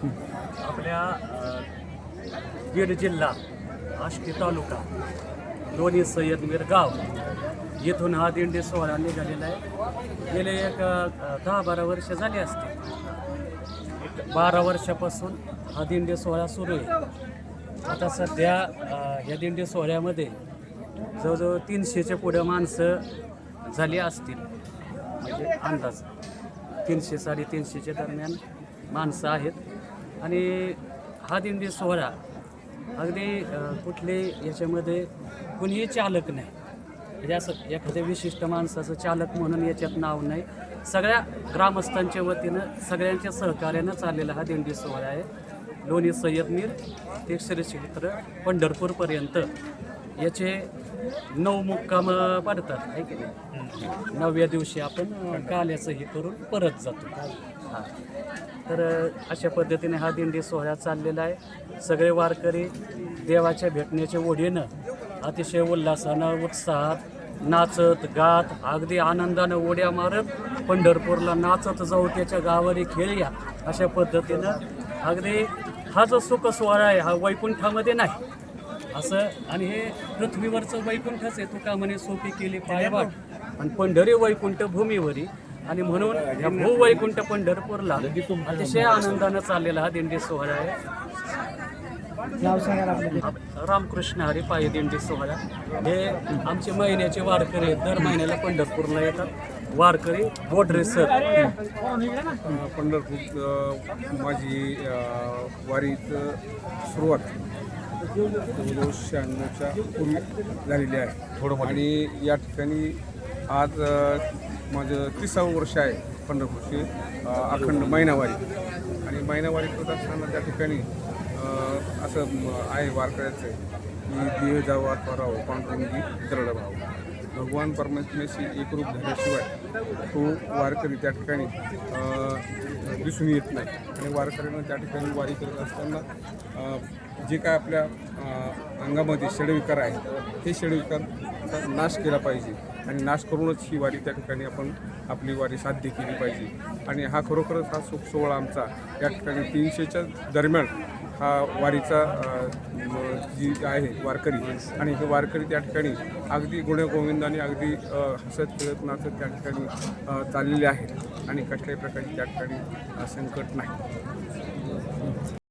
आपल्या बीड जिल्हा आष्टी तालुका लोणी सय्यदमीर गाव येथून हा दिंडी सोहळा निघालेला आहे. गेले एक 10-12 वर्ष झाली असतील. 12 वर्षापासून हा दिंडी सोहळा सुरू आहे. आता सध्या या दिंडी सोहळ्यामध्ये जवळजवळ 300च्या पुढे माणसं झाली असतील, म्हणजे अंदाज 300-350च्या दरम्यान माणसं आहेत. आणि हा दिंडी सोहळा अगदी कुठले याच्यामध्ये कुणीही चालक नाही, म्हणजे असं एखाद्या विशिष्ट माणसाचं चालक म्हणून याच्यात नाव नाही. सगळ्या ग्रामस्थांच्या वतीनं सगळ्यांच्या सहकार्यानं चाललेला हा दिंडी सोहळा आहे. लोणी सय्यदमीर ते श्री क्षेत्र पंढरपूरपर्यंत याचे 9 मुक्काम पडतात, आहे की नाही. 9व्या दिवशी आपण काल्याचं हे करून परत जातो. हां, तर अशा पद्धतीने हा दिंडी सोहळा चाललेला आहे. सगळे वारकरी देवाच्या भेटण्याच्या ओढीनं अतिशय उल्हासानं उत्साहात नाचत गात अगदी आनंदानं उड्या मारत पंढरपूरला नाचत जाऊ, त्याच्या गावारी खेळूया अशा पद्धतीनं. अगदी हा जो सुख सोहळा आहे हा वैकुंठामध्ये नाही असं, आणि हे पृथ्वीवरचं वैकुंठच आहे. तुका म्हणे सोपी केली पायवाट आणि पंढरी वैकुंठ भूमीवरी, आणि म्हणून या भूवैकुंठ पंढरपूरला अतिशय आनंदानं चाललेला हा दिंडी सोहळा आहे. रामकृष्ण हरी पायी दिंडी सोहळा हे आमचे महिन्याचे वारकरी आहेत. दर महिन्याला पंढरपूरला येतात वारकरी. बोडरे सर. पंढरपूर माझी वारीचं सुरुवात जवळजवळ 96च्या पूर्वी झालेली आहे. आणि या ठिकाणी आज माझं 30वं वर्ष आहे पंढरपूरची अखंड महिनावारी. आणि महिनावारी करत असताना त्या ठिकाणी असं आहे वारकऱ्याचं की देह जावा राहावं पांडुरंगी दरड भाव. भगवान परमात्म्याशी एकरूप झाल्याशिवाय तो वारकरी त्या ठिकाणी दिसून येत नाही. आणि वारकऱ्यांना त्या ठिकाणी वारी करत असताना जे काय आपल्या अंगामध्ये षडविकार आहेत ते षडविकार नाश केला पाहिजे, आणि नाश करूनच ही वारी त्या ठिकाणी आपण आपली वारी साध्य केली पाहिजे. आणि हा खरोखरच हा सुख सोहळा आमचा या ठिकाणी 300च्या दरम्यान हा वारीचा जी आहे वारकरी, आणि हे वारकरी त्या ठिकाणी अगदी गुण्यागोविंदाने अगदी हसत खेळत नाचत त्या ठिकाणी चाललेले आहेत. आणि कसल्याही प्रकारची त्या ठिकाणी संकट नाही.